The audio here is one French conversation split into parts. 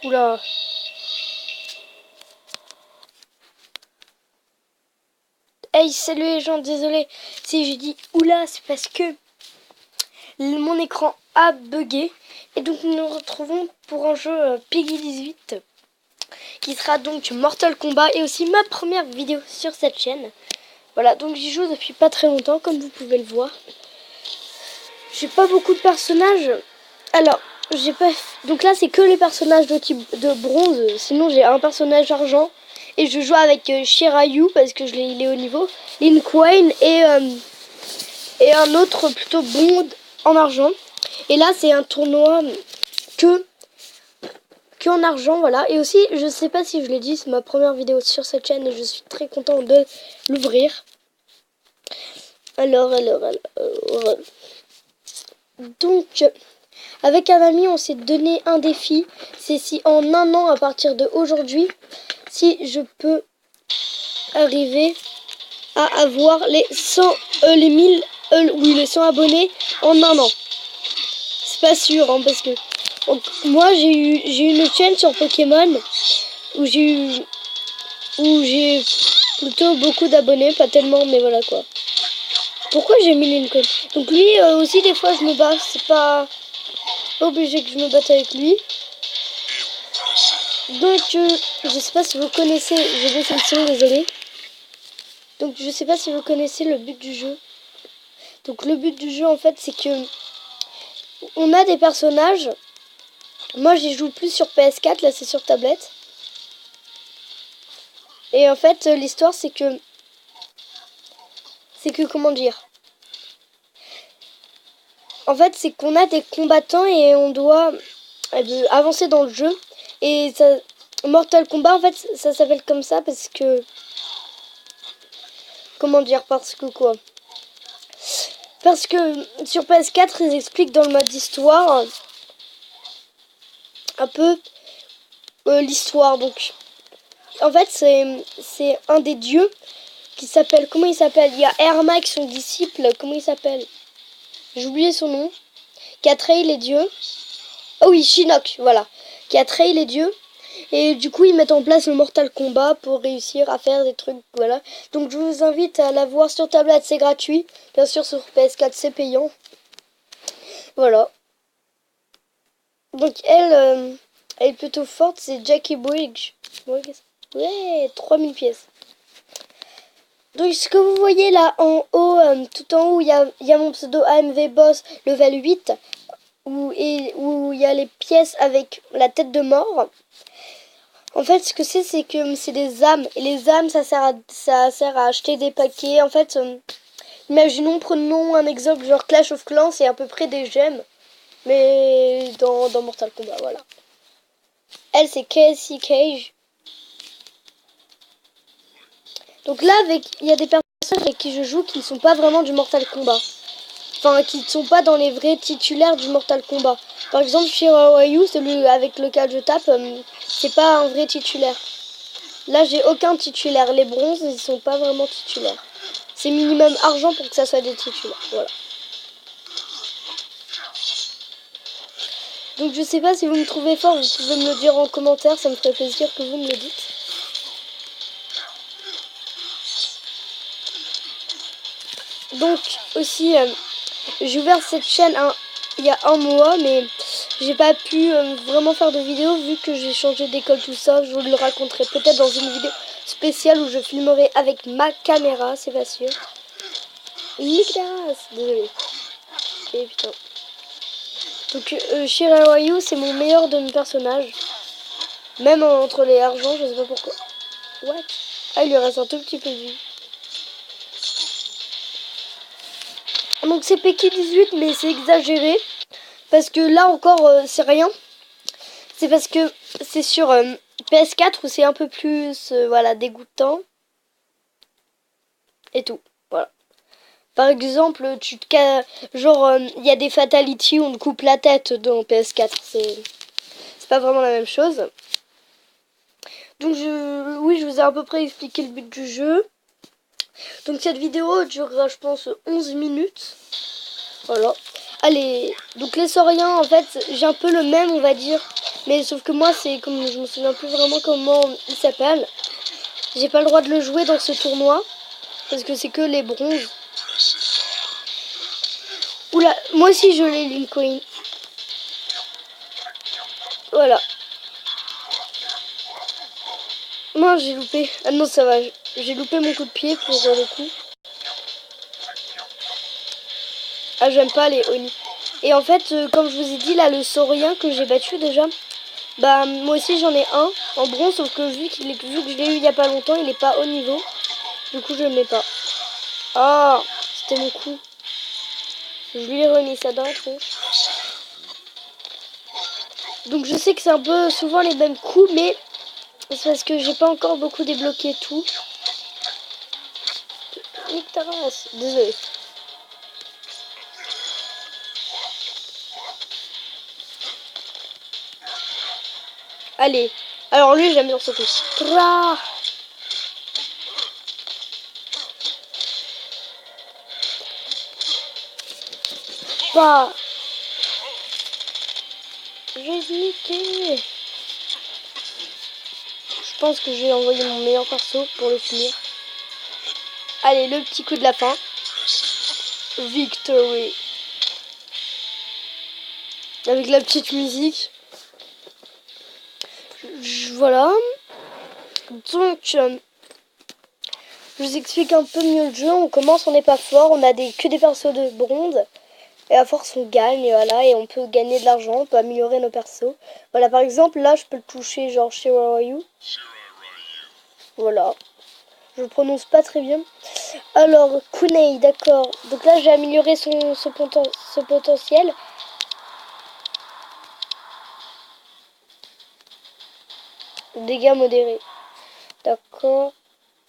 Oula. Hey, salut les gens, désolé si je dis oula, c'est parce que mon écran a bugué. Et donc nous nous retrouvons pour un jeu Peggy 18 qui sera donc Mortal Kombat et aussi ma première vidéo sur cette chaîne. Voilà, donc j'y joue depuis pas très longtemps comme vous pouvez le voir. J'ai pas beaucoup de personnages. Alors, j'ai pas... Donc là c'est que les personnages de type de bronze. Sinon j'ai un personnage argent. Et je joue avec Shiryu parce que il est au niveau. Lin Kuei et un autre plutôt blond en argent. Et là c'est un tournoi que en argent, voilà. Et aussi, je sais pas si je l'ai dit, c'est ma première vidéo sur cette chaîne et je suis très content de l'ouvrir. Alors. Donc, avec un ami, on s'est donné un défi. C'est si en un an, à partir d'aujourd'hui, si je peux arriver à avoir les 100, les 1000, les 100 abonnés en un an. C'est pas sûr, hein, parce que moi j'ai eu une chaîne sur Pokémon où j'ai plutôt beaucoup d'abonnés, pas tellement, mais voilà quoi. Pourquoi j'ai mis Lincoln? Donc lui aussi des fois je me bats, c'est pas obligé que je me batte avec lui. Donc je sais pas si vous connaissez, j'ai baissé le son, désolé. Donc je sais pas si vous connaissez le but du jeu. Donc le but du jeu en fait c'est que on a des personnages. Moi j'y joue plus sur PS4, là c'est sur tablette. Et en fait l'histoire c'est que comment dire, en fait c'est qu'on a des combattants et on doit avancer dans le jeu. Et ça, Mortal Kombat en fait ça s'appelle comme ça parce que, comment dire, parce que quoi, parce que sur PS4 ils expliquent dans le mode d'histoire un peu l'histoire. Donc en fait c'est un des dieux qui s'appelle, comment il s'appelle, il y a Ermac son disciple, comment il s'appelle, j'ai oublié son nom, qui a trahi les dieux. Oh oui, Shinnok, voilà, qui a trahi les dieux. Et du coup ils mettent en place le Mortal Kombat pour réussir à faire des trucs, voilà. Donc je vous invite à la voir sur tablette, c'est gratuit. Bien sûr sur PS4 c'est payant. Voilà. Donc elle est plutôt forte, c'est Jackie Bridge. Ouais, 3000 pièces. Donc ce que vous voyez là en haut, tout en haut, il y a mon pseudo AMV Boss level 8. Où il y a les pièces avec la tête de mort. En fait, ce que c'est que c'est des âmes. Et les âmes, ça sert à acheter des paquets. En fait, prenons un exemple, genre Clash of Clans, c'est à peu près des gemmes. Mais dans Mortal Kombat, voilà. Elle, c'est Cassie Cage. Donc là, il y a des personnes avec qui je joue qui ne sont pas vraiment du Mortal Kombat. Enfin, qui ne sont pas dans les vrais titulaires du Mortal Kombat. Par exemple, Shiryu, celui avec lequel je tape, c'est pas un vrai titulaire. Là, j'ai aucun titulaire. Les bronzes, ils sont pas vraiment titulaires. C'est minimum argent pour que ça soit des titulaires. Voilà. Donc, je sais pas si vous me trouvez fort. Vous pouvez me le dire en commentaire. Ça me ferait plaisir que vous me le dites. Donc, aussi, j'ai ouvert cette chaîne il y a un mois, mais j'ai pas pu vraiment faire de vidéo vu que j'ai changé d'école, tout ça. Je vous le raconterai peut-être dans une vidéo spéciale où je filmerai avec ma caméra, c'est pas sûr. Désolé. Et putain. Donc Shiryu, c'est mon meilleur de mes personnages. Même entre les argents, je sais pas pourquoi. What? Ah, il lui reste un tout petit peu de vie. Donc c'est Peggy 18, mais c'est exagéré. Parce que là encore, c'est rien. C'est parce que c'est sur PS4 où c'est un peu plus voilà, dégoûtant. Et tout. Voilà. Par exemple, genre, il y a des fatalities où on te coupe la tête dans PS4. C'est pas vraiment la même chose. Donc, oui, je vous ai à peu près expliqué le but du jeu. Donc, cette vidéo durera, je pense, 11 minutes. Voilà. Allez, donc les sauriens, en fait, j'ai un peu le même, on va dire. Mais sauf que moi, c'est comme je me souviens plus vraiment comment il s'appelle. J'ai pas le droit de le jouer dans ce tournoi. Parce que c'est que les bronzes. Oula, moi aussi je l'ai Lincoln. Voilà. Non, j'ai loupé. Ah non, ça va. J'ai loupé mon coup de pied pour le coup. Ah, j'aime pas les Oni. Et en fait, comme je vous ai dit, là, le saurien que j'ai battu déjà, bah, moi aussi j'en ai un en bronze, sauf que vu que je l'ai eu il y a pas longtemps, il est pas haut niveau. Du coup, je le mets pas. Ah, c'était mon coup. Je lui ai remis ça dans la tronche. Donc, je sais que c'est un peu souvent les mêmes coups, mais c'est parce que j'ai pas encore beaucoup débloqué tout. Nique ta race. Désolé. Allez. Alors lui, j'aime bien ce coup. Tra. Pas. J'ai niqué. Je pense que je vais envoyer mon meilleur perso pour le finir. Allez, le petit coup de la fin. Victory. Avec la petite musique. Voilà. Donc, je vous explique un peu mieux le jeu. On commence, on n'est pas fort. On a que des persos de bronze. Et à force, on gagne. Et voilà. Et on peut gagner de l'argent. On peut améliorer nos persos. Voilà, par exemple, là, je peux le toucher genre chez Ryu. Voilà. Je le prononce pas très bien. Alors, Kunei, d'accord. Donc là, j'ai amélioré ce potentiel. Dégâts modérés. D'accord.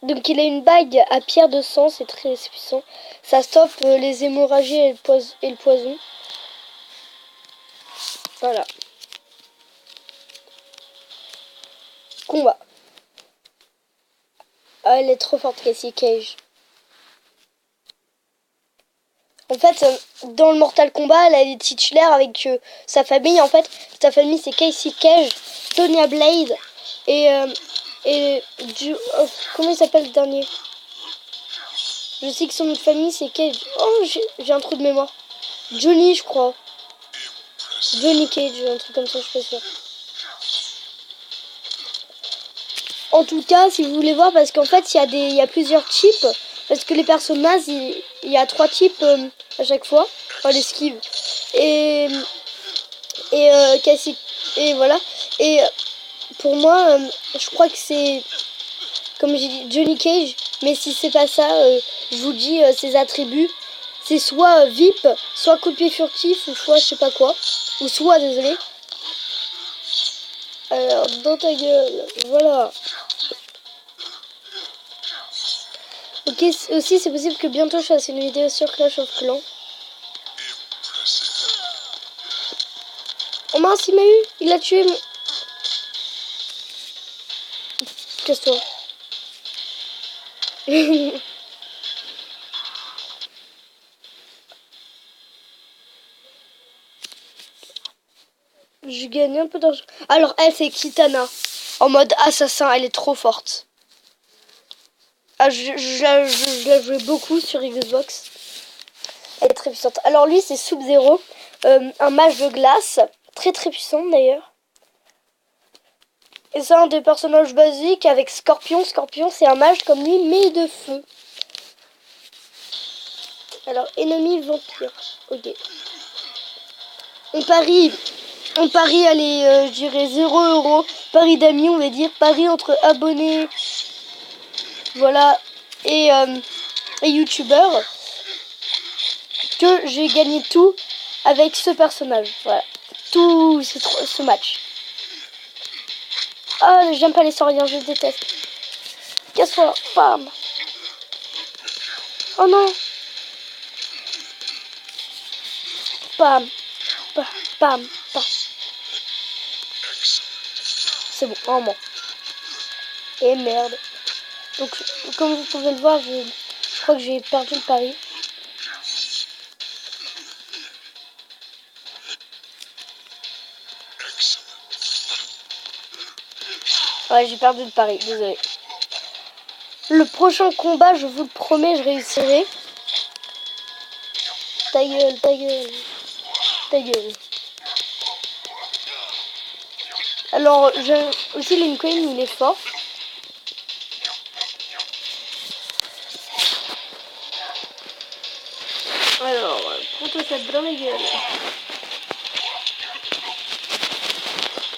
Donc il a une bague à pierre de sang, c'est très puissant. Ça stoppe les hémorragies et le poison. Voilà. Combat. Ah, elle est trop forte, Cassie Cage. En fait, dans le Mortal Kombat, elle est titulaire avec sa famille. En fait, sa famille, c'est Casey Cage, Sonya Blade et comment il s'appelle le dernier? Je sais que son nom de famille, c'est Cage. Oh, j'ai un trou de mémoire. Johnny, je crois. Johnny Cage, un truc comme ça, je suis pas sûre. En tout cas, si vous voulez voir, parce qu'en fait, il y a plusieurs types. Parce que les personnages, il y a 3 types à chaque fois. Enfin, l'esquive. Et Cassie. Et voilà. Et pour moi, je crois que c'est, comme j'ai dit, Johnny Cage. Mais si c'est pas ça, je vous dis ses attributs. C'est soit VIP, soit coup de pied furtif, ou soit je sais pas quoi. Ou soit, désolé. Alors, dans ta gueule. Voilà. Ok, aussi c'est possible que bientôt je fasse une vidéo sur Clash of Clans. Oh mince, il m'a eu. Il a tué mon... Casse-toi. Je gagne un peu d'argent. Alors elle, c'est Kitana. En mode assassin, elle est trop forte. Ah, je la jouais beaucoup sur Xbox. Elle est très puissante. Alors lui, c'est Sub-Zero. Un mage de glace. Très très puissant d'ailleurs. Et c'est un des personnages basiques avec Scorpion. Scorpion, c'est un mage comme lui, mais de feu. Alors, ennemi vampire. Ok. On parie, allez, je dirais 0 €. Paris d'amis, on va dire. Paris entre abonnés, voilà, et youtubeurs. Que j'ai gagné tout avec ce personnage. Voilà. Tout ce match. Ah, j'aime pas les sauriens, je les déteste. Casse-toi, bam. Oh non. Bam, bam, bam, bam. C'est bon, vraiment. Et merde. Donc, comme vous pouvez le voir, je crois que j'ai perdu le pari. Ouais, j'ai perdu le pari, désolé. Le prochain combat, je vous le promets, je réussirai. Ta gueule, ta gueule. Ta gueule. Alors, aussi Lincoln, il est fort. Alors, prends-toi cette dans la gueule.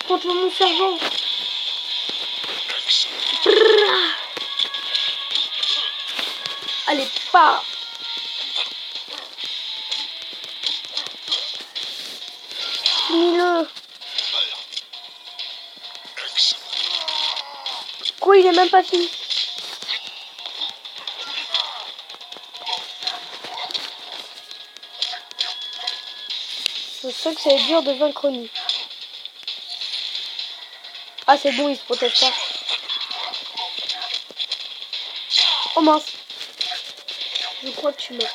Prends-toi mon sergent. Allez, pas. Finis-le. Quoi, il est même pas fini. Je sais que c'est dur de vaincre nous. Ah, c'est bon, il se protège pas. Oh mince. Je crois que tu meurs.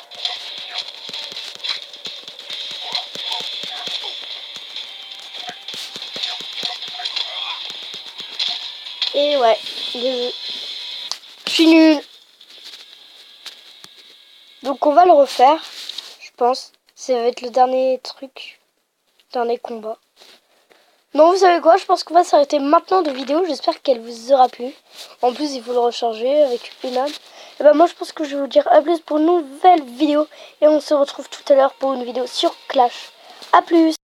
Et ouais, désolé. Je suis nul. Donc on va le refaire, je pense. Ça va être le dernier truc. Dernier combat. Non, vous savez quoi? Je pense qu'on va s'arrêter maintenant de vidéo. J'espère qu'elle vous aura plu. En plus, il faut le recharger avec une âme. Et ben moi, je pense que je vais vous dire à plus pour une nouvelle vidéo. Et on se retrouve tout à l'heure pour une vidéo sur Clash. À plus!